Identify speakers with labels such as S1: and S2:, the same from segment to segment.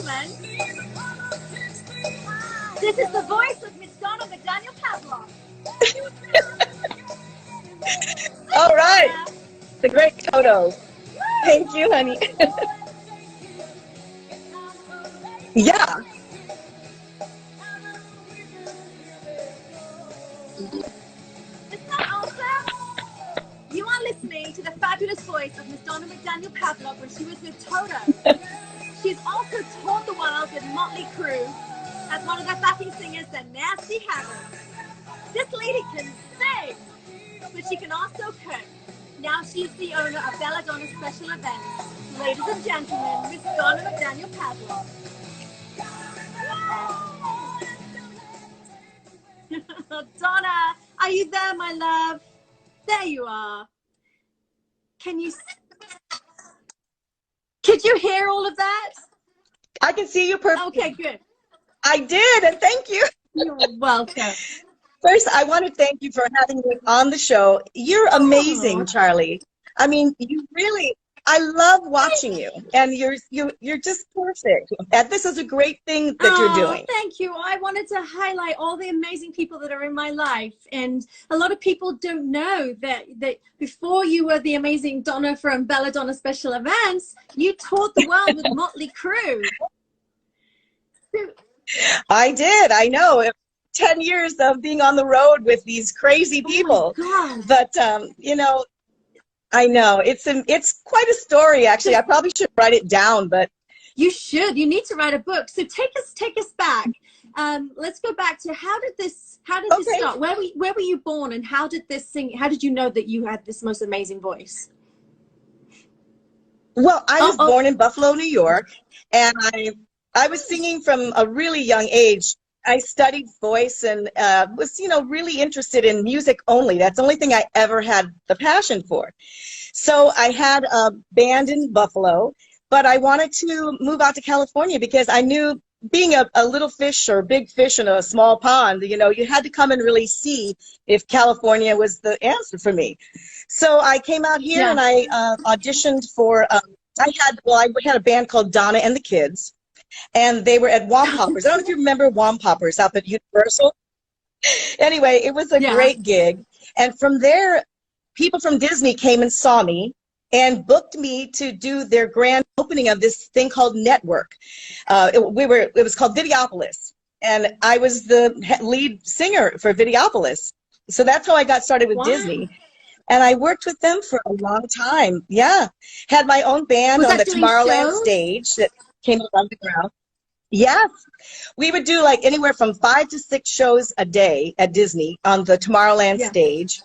S1: gentlemen, this is the voice of Miss Donna McDaniel Pavlock.
S2: All right. The great Toto. Thank you, honey. Yeah.
S1: Isn't that awesome? You are listening to the fabulous voice of Miss Donna McDaniel Pavlock when she was with Toto. She's also toured the world with Motley Crue as one of their backing singers, the Nasty Hammers. This lady can sing, but she can also cook. Now she's the owner of Belladonna Special Events. Ladies and gentlemen, Miss Donna McDaniel Pavlock. Donna, are you there, my love? There you are. Could you hear all of that?
S2: I can see you perfectly.
S1: Okay, good.
S2: I did, and thank you.
S1: You're welcome.
S2: First, I want to thank you for having me on the show. You're amazing, Charlie. I mean, you really, I love watching you, and you're just perfect. And this is a great thing that you're doing.
S1: Thank you. I wanted to highlight all the amazing people that are in my life, and a lot of people don't know that before you were the amazing Donna from Belladonna Special Events, you toured the world with Motley Crue.
S2: I did. I know. 10 years of being on the road with these crazy people.
S1: Oh
S2: but you know, I know it's quite a story, actually. I probably should write it down, but
S1: you should. You need to write a book. So take us back. Let's go back to how did this start? Where were you born, and how did you know that you had this most amazing voice?
S2: Well, I was born in Buffalo, New York, and I was singing from a really young age. I studied voice and was, really interested in music only. That's the only thing I ever had the passion for. So I had a band in Buffalo, but I wanted to move out to California because I knew being a little fish or a big fish in a small pond, you had to come and really see if California was the answer for me. So I came out here and I auditioned for, I had a band called Donna and the Kids. And they were at Womp Poppers. I don't know if you remember Womp Poppers up at Universal. Anyway, it was a great gig. And from there, people from Disney came and saw me and booked me to do their grand opening of this thing called Network. It was called Videopolis. And I was the lead singer for Videopolis. So that's how I got started with Disney. And I worked with them for a long time. Yeah. Had my own band on the Tomorrowland stage that came up on the ground. Yes. We would do like anywhere from 5 to 6 shows a day at Disney on the Tomorrowland stage.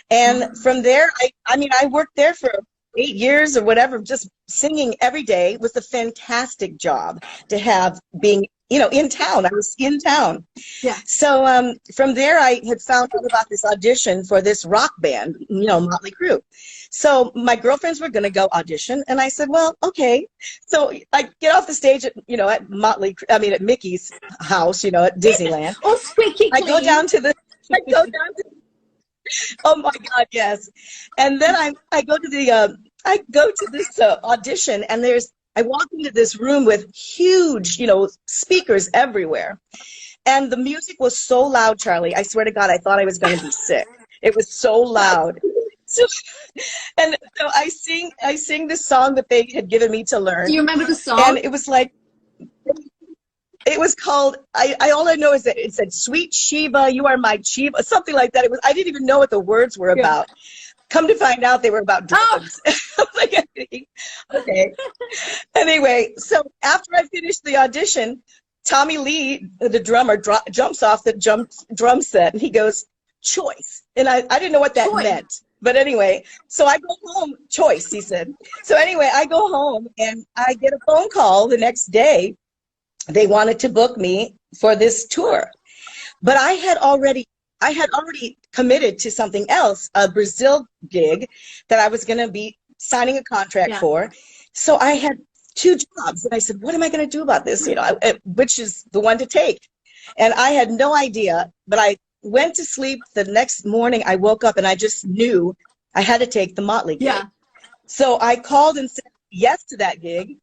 S2: And from there, I worked there for 8 years or whatever, just singing every day. It was a fantastic job to have being, in town. I was in town. Yeah. So from there, I had found out about this audition for this rock band, Motley Crue. So my girlfriends were going to go audition, and I said, well, okay. So I get off the stage at, at Mickey's house, at Disneyland.
S1: Oh, squeaky clean.
S2: I go down to oh my God, yes. And then I go to this audition, and I walk into this room with huge, speakers everywhere. And the music was so loud, Charlie. I swear to God, I thought I was going to be sick. It was so loud. So I sing this song that they had given me to learn.
S1: Do you remember the song?
S2: And it was like, it was called, all I know is that it said, Sweet Shiva, you are my Shiva, something like that. I didn't even know what the words were about. Come to find out they were about drugs. I was like, okay. Anyway, so after I finished the audition, Tommy Lee, the drummer, jumps off the drum set, and he goes, choice. And I didn't know what that meant. But anyway, so I go home, choice, he said. So anyway, I go home, and I get a phone call the next day. They wanted to book me for this tour. But I had already committed to something else, a Brazil gig that I was going to be signing a contract for. So I had 2 jobs, and I said, what am I going to do about this? Which is the one to take? And I had no idea, but I went to sleep. The next morning I woke up and I just knew I had to take the Motley gig. So I called and said yes to that gig.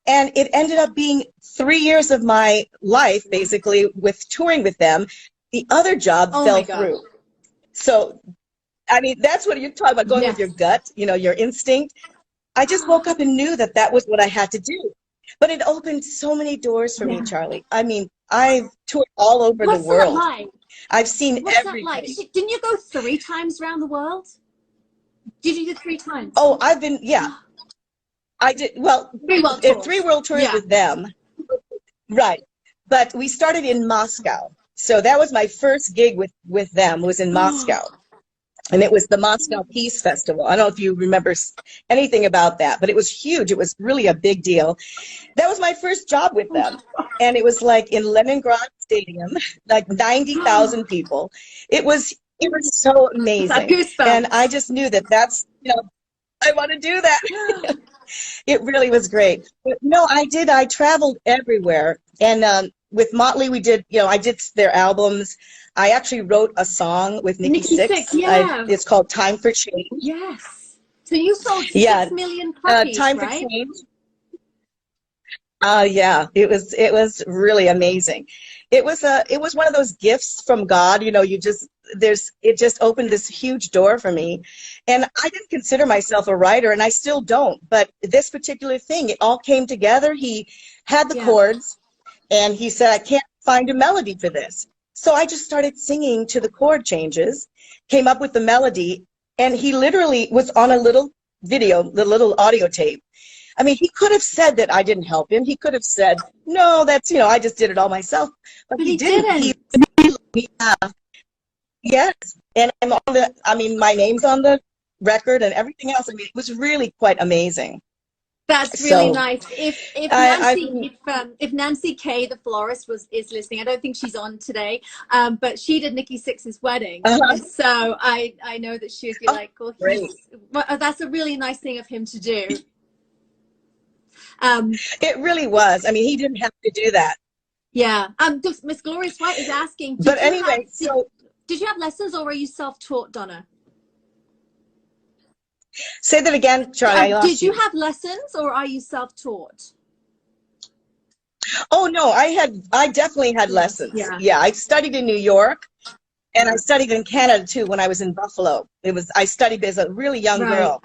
S2: And it ended up being 3 years of my life, basically, with touring with them. The other job fell through. So, I mean, that's what you're talking about, going with your gut, you know, your instinct. I just woke up and knew that that was what I had to do. But it opened so many doors for me, Charlie. I mean, I've toured all over the world.
S1: What's that like?
S2: I've seen everything.
S1: That like? Didn't you go 3 times around the world? Did you do 3 times?
S2: Oh, I've been, I did, well, 3 world tours with them. Right. But we started in Moscow. So that was my first gig with them, was in Moscow. And it was the Moscow Peace Festival. I don't know if you remember anything about that, but it was huge. It was really a big deal. That was my first job with them. And it was like in Leningrad Stadium, like 90,000 people. It was so amazing. And I just knew that that's, you know, I want to do that. It really was great. But no, I traveled everywhere. And with Motley, we did, you know, I did their albums. I actually wrote a song with Nikki Sixx. It's called Time for Change.
S1: Yes. So you sold 6 million copies,
S2: Time for Change. Yeah, it was really amazing. It was one of those gifts from God, you know, it just opened this huge door for me. And I didn't consider myself a writer, and I still don't, but this particular thing, it all came together. He had the chords, and he said, I can't find a melody for this. So I just started singing to the chord changes, came up with the melody, and he literally was on a little video, the little audio tape. I mean, he could have said that I didn't help him. He could have said, no, that's, you know, I just did it all myself. But he didn't. Yes. And I'm on my name's on the record and everything else. I mean, it was really quite amazing.
S1: That's really nice. If Nancy Kay, the florist, is listening, I don't think she's on today, but she did Nikki Sixx's wedding, so I know that she would be like, well, that's a really nice thing of him to do.
S2: It really was. I mean, he didn't have to do that.
S1: Yeah. Miss Glorious White is asking.
S2: But anyway,
S1: did you have lessons, or were you self-taught, Donna?
S2: Say that again, Charlie.
S1: Did you have lessons, or are you self-taught?
S2: Oh no, I definitely had lessons. Yeah, I studied in New York, and I studied in Canada too when I was in Buffalo. I studied as a really young girl.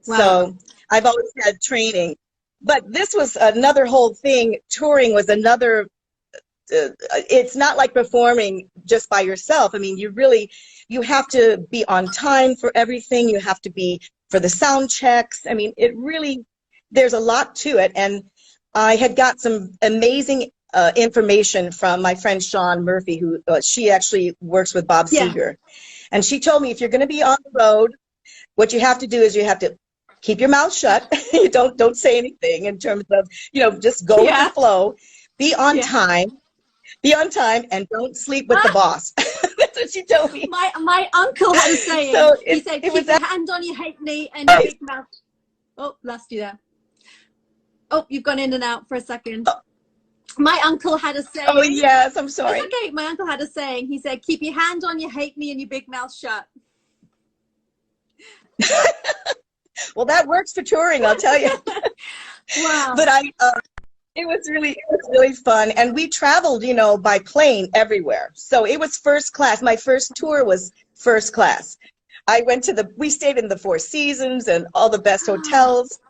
S2: Wow. So I've always had training. But this was another whole thing. Touring was another, it's not like performing just by yourself. I mean, you have to be on time for everything. You have to be for the sound checks. I mean, there's a lot to it. And I had got some amazing information from my friend Sean Murphy, who she actually works with Bob Seger. And she told me, if you're going to be on the road, what you have to do is you have to keep your mouth shut. You don't say anything in terms of, you know, just go with the flow. Be on time. Be on time, and don't sleep with the boss. That's what she told me.
S1: My uncle had a saying. He said, keep your hand on your hate knee and your big mouth. Oh, lost you there. Oh, you've gone in and out for a second. My uncle had a saying.
S2: Oh, yes, I'm sorry.
S1: It's okay. My uncle had a saying. He said, keep your hand on your hate knee and your big mouth shut.
S2: Well, that works for touring, I'll tell you.
S1: Wow.
S2: But it was really fun, and we traveled, you know, by plane everywhere. So it was first class. My first tour was first class. We stayed in the Four Seasons and all the best hotels,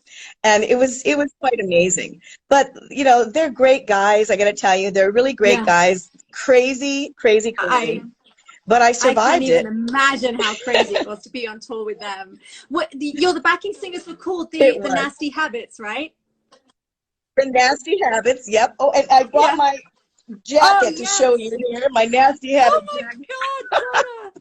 S2: and it was quite amazing. But you know, they're great guys. I got to tell you, they're really great guys. Crazy. But I survived it.
S1: I can't even imagine how crazy it was to be on tour with them. You're the backing singers were called the Nasty Habits, right?
S2: The Nasty Habits, yep. Oh, and I brought my jacket to show you here, my Nasty Habits.
S1: Oh my God, Donna.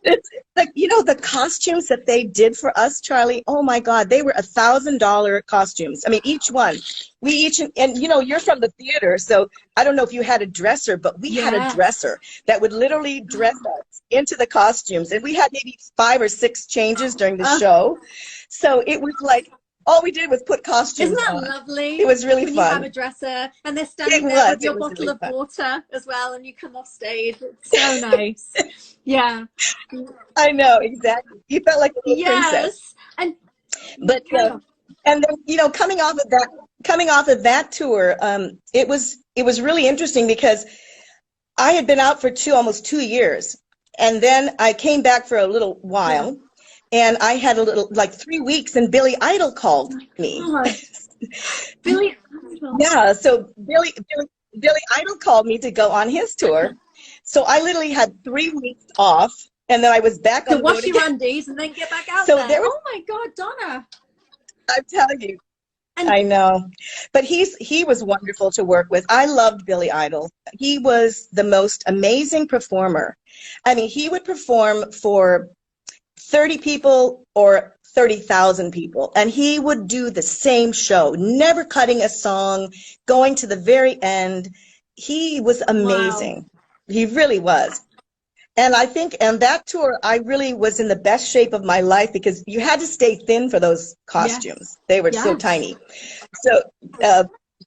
S2: It's like, you know, the costumes that they did for us, Charlie, oh my God, they were $1,000 costumes. I mean, each one. And you know, you're from the theater, so I don't know if you had a dresser, but we had a dresser that would literally dress us into the costumes. And we had maybe 5 or 6 changes during the show. So it was like, all we did was put costumes on.
S1: Isn't that lovely?
S2: It was really fun.
S1: You have a dresser, and they're standing there with your bottle of water as well, and you come off stage. It's so nice. Yeah.
S2: I know, exactly. You felt like a little princess.
S1: And
S2: then, you know, coming off of that coming off of that tour, it was really interesting because I had been out for almost 2 years, and then I came back for a little while, and I had a little, like 3 weeks, and Billy Idol called me.
S1: God. Billy Idol.
S2: Yeah, so Billy Idol called me to go on his tour. So I literally had 3 weeks off, and then I was back on
S1: to wash your undies and then get back out
S2: so
S1: there. Oh my God, Donna!
S2: I'm telling you, I know, but he was wonderful to work with. I loved Billy Idol. He was the most amazing performer. I mean, he would perform for 30 people or 30,000 people, and he would do the same show, never cutting a song, going to the very end. He was amazing. Wow. He really was. And I think on that tour, I really was in the best shape of my life because you had to stay thin for those costumes. Yes. They were so tiny.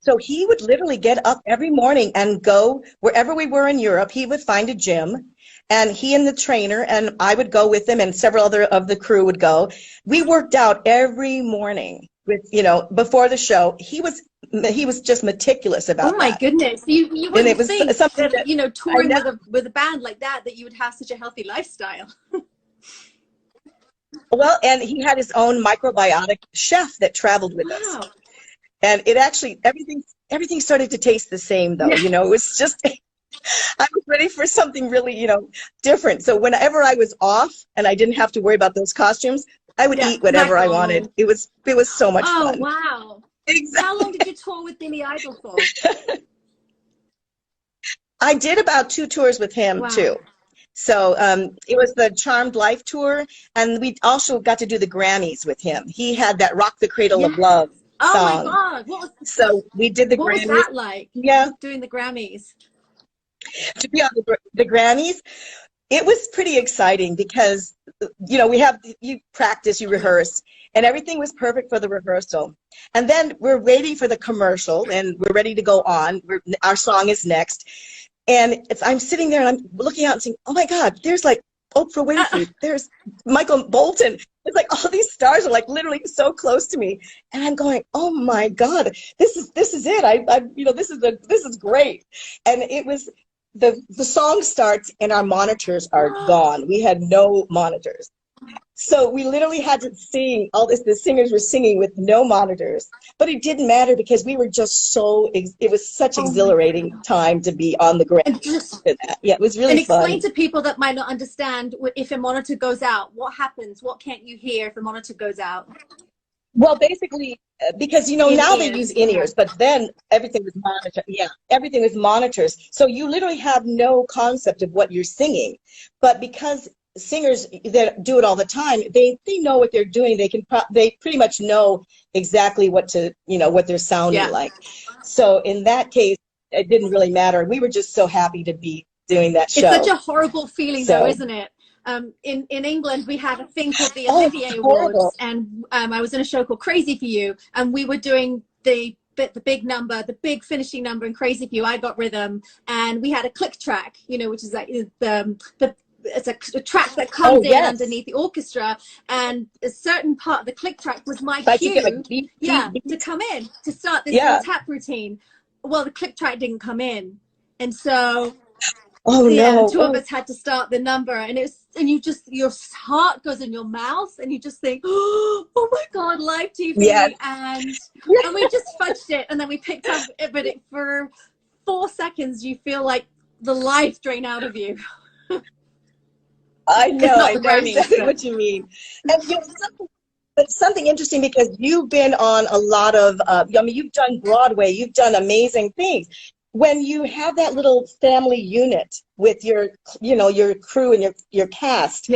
S2: So he would literally get up every morning and go wherever we were in Europe. He would find a gym, and he and the trainer, and I would go with him, and several other of the crew would go. We worked out every morning with, before the show. He was just meticulous about that.
S1: Oh my goodness. You wouldn't think that, touring with a band like that you would have such a healthy lifestyle.
S2: Well, and he had his own microbiotic chef that traveled with us. And it actually, everything started to taste the same though. It was just, I was ready for something really, different. So whenever I was off and I didn't have to worry about those costumes, I would eat whatever I wanted. It was so much fun.
S1: Oh, wow.
S2: Exactly.
S1: How long did you tour with Billy Idol for?
S2: I did about 2 tours with him too. So it was the Charmed Life tour, and we also got to do the Grammys with him. He had that Rock the Cradle of Love song.
S1: Oh my God.
S2: So we did the Grammys.
S1: What was that like?
S2: Yeah.
S1: Doing the Grammys.
S2: To be on the Grammys, it was pretty exciting because, you practice, you rehearse, and everything was perfect for the rehearsal. And then we're waiting for the commercial, and we're ready to go on. Our song is next. And I'm sitting there, and I'm looking out and saying, oh, my God, there's like Oprah Winfrey. There's Michael Bolton. It's like all these stars are like literally so close to me. And I'm going, oh, my God, this is it. This is great. And it was the song starts, and our monitors are gone. We had no monitors. So we literally had to sing all this. The singers were singing with no monitors, but it didn't matter because we were just it was such exhilarating time to be on the ground. Yeah, it was really fun.
S1: And explain to people that might not understand, if a monitor goes out, what happens? What can't you hear if a monitor goes out?
S2: Well, basically, because, now they use in-ears, but then everything was monitored. Yeah, everything was monitors. So you literally have no concept of what you're singing. But because singers that do it all the time, they know what they're doing. They pretty much know exactly what they're sounding like. So in that case, it didn't really matter. We were just so happy to be doing that show.
S1: It's such a horrible feeling though, isn't it? In England, we had a thing called the Olivier Awards, and I was in a show called Crazy for You, and we were doing the big number, the big finishing number in Crazy for You. I got rhythm, and we had a click track, which is like it's a track that comes in underneath the orchestra, and a certain part of the click track was my cue, to come in to start this little tap routine. Well, the click track didn't come in, and so the two of us had to start the number, and your heart goes in your mouth, and you just think, oh my God, live TV, and we just fudged it, and then we picked up, but for 4 seconds you feel like the life drain out of you.
S2: I know exactly what you mean. And something interesting, because you've been on a lot of, you've done Broadway, you've done amazing things. When you have that little family unit with your crew and your cast,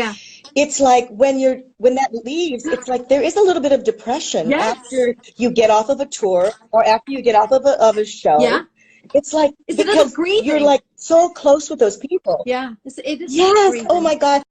S2: it's like when that leaves, it's like there is a little bit of depression after you get off of a tour or after you get off of a show. Yeah. It's like, because you're like so close with those people.
S1: Yeah, it is.
S2: Yes. Oh my God.